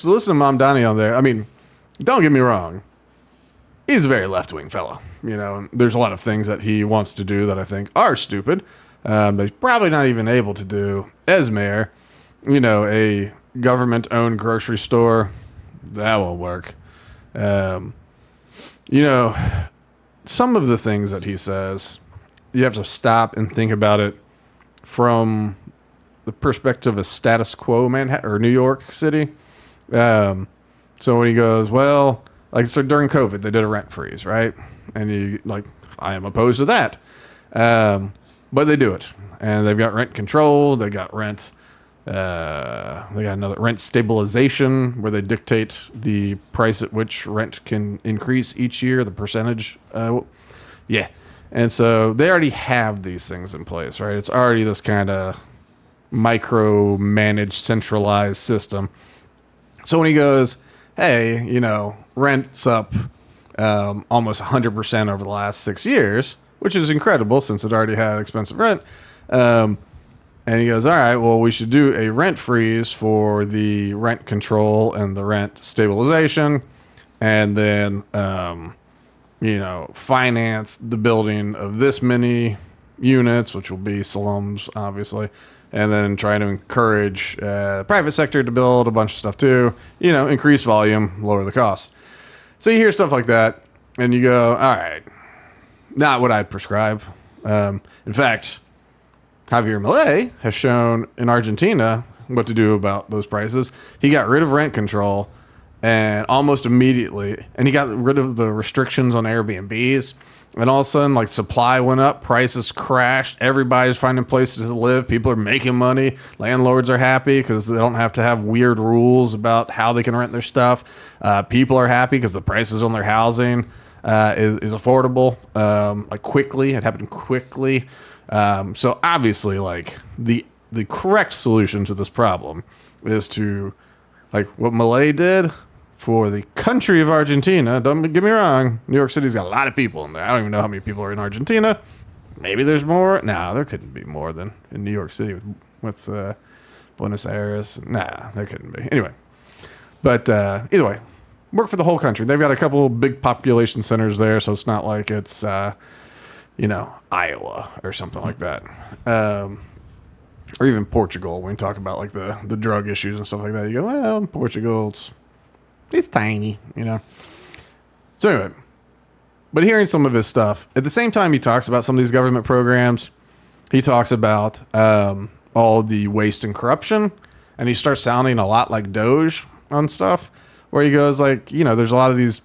So listen to Mamdani on there. I mean, don't get me wrong. He's a very left-wing fellow. You know, and there's a lot of things that he wants to do that I think are stupid. But he's probably not even able to do as mayor. You know, a government-owned grocery store, that won't work. You know, some of the things that he says, you have to stop and think about it from the perspective of status quo Manhattan or New York City. So when he goes, well, like, so during COVID, they did a rent freeze, right? And you like, I am opposed to that. But they do it. And they've got rent control. They got rent. They got another rent stabilization where they dictate the price at which rent can increase each year, the percentage. Yeah. And so they already have these things in place, right? It's already this kind of micro-managed, centralized system. So when he goes, hey, you know, rent's up almost 100% over the last 6 years, which is incredible since it already had expensive rent. And he goes, all right, well, we should do a rent freeze for the rent control and the rent stabilization. And then, you know, finance the building of this many units, which will be slums, obviously. And then try to encourage the private sector to build a bunch of stuff too. You know, increase volume, lower the cost. So you hear stuff like that, and you go, all right, not what I'd prescribe. In fact, Javier Milei has shown in Argentina what to do about those prices. He got rid of rent control and almost immediately, and he got rid of the restrictions on Airbnbs. And all of a sudden, like, supply went up, prices crashed, everybody's finding places to live, people are making money, landlords are happy because they don't have to have weird rules about how they can rent their stuff. People are happy because the prices on their housing is affordable, like quickly. It happened quickly. So obviously, like, the correct solution to this problem is to, like, what Milei did for the country of Argentina. Don't get me wrong, New York City's got a lot of people in there. I don't even know how many people are in Argentina. Maybe there's more. No, there couldn't be more than in New York City with Buenos Aires. Nah, there couldn't be. Anyway, but either way, work for the whole country. They've got a couple big population centers there, so it's not like it's you know, Iowa or something like that. Or even Portugal, when you talk about like the drug issues and stuff like that, you go, well, Portugal, it's tiny, you know. So anyway, but hearing some of his stuff, at the same time he talks about some of these government programs, he talks about all the waste and corruption, and he starts sounding a lot like DOGE on stuff, where he goes like, you know, there's a lot of these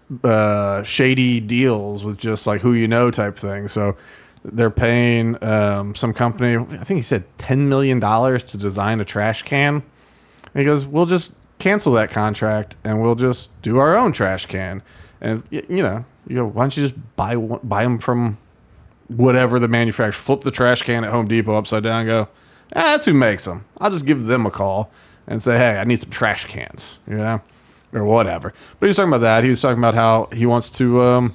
shady deals with just like who you know type thing. So they're paying some company, I think he said $10 million to design a trash can. And he goes, we'll just cancel that contract and we'll just do our own trash can. And, you know, you go, why don't you just buy them from whatever the manufacturer, flip the trash can at Home Depot upside down and go, that's who makes them. I'll just give them a call and say, hey, I need some trash cans, you know, or whatever. But he was talking about that. He was talking about how he wants to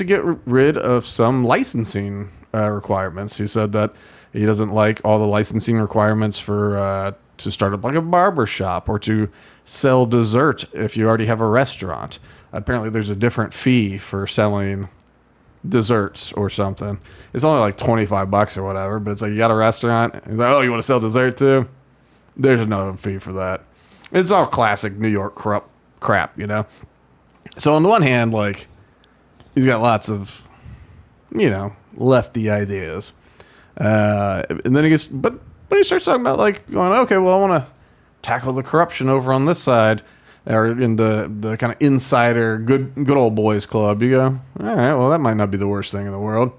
get rid of some licensing requirements. He said that he doesn't like all the licensing requirements for to start up like a barber shop or to sell dessert if you already have a restaurant. Apparently there's a different fee for selling desserts or something. It's only like $25 or whatever, but it's like you got a restaurant. He's like, oh, you want to sell dessert too? There's another fee for that. It's all classic New York crap, you know? So on the one hand, like, he's got lots of, you know, lefty ideas. And then but he starts talking about like going, okay, well, I want to tackle the corruption over on this side, or in the kind of insider good old boys club. You go, all right, well, that might not be the worst thing in the world.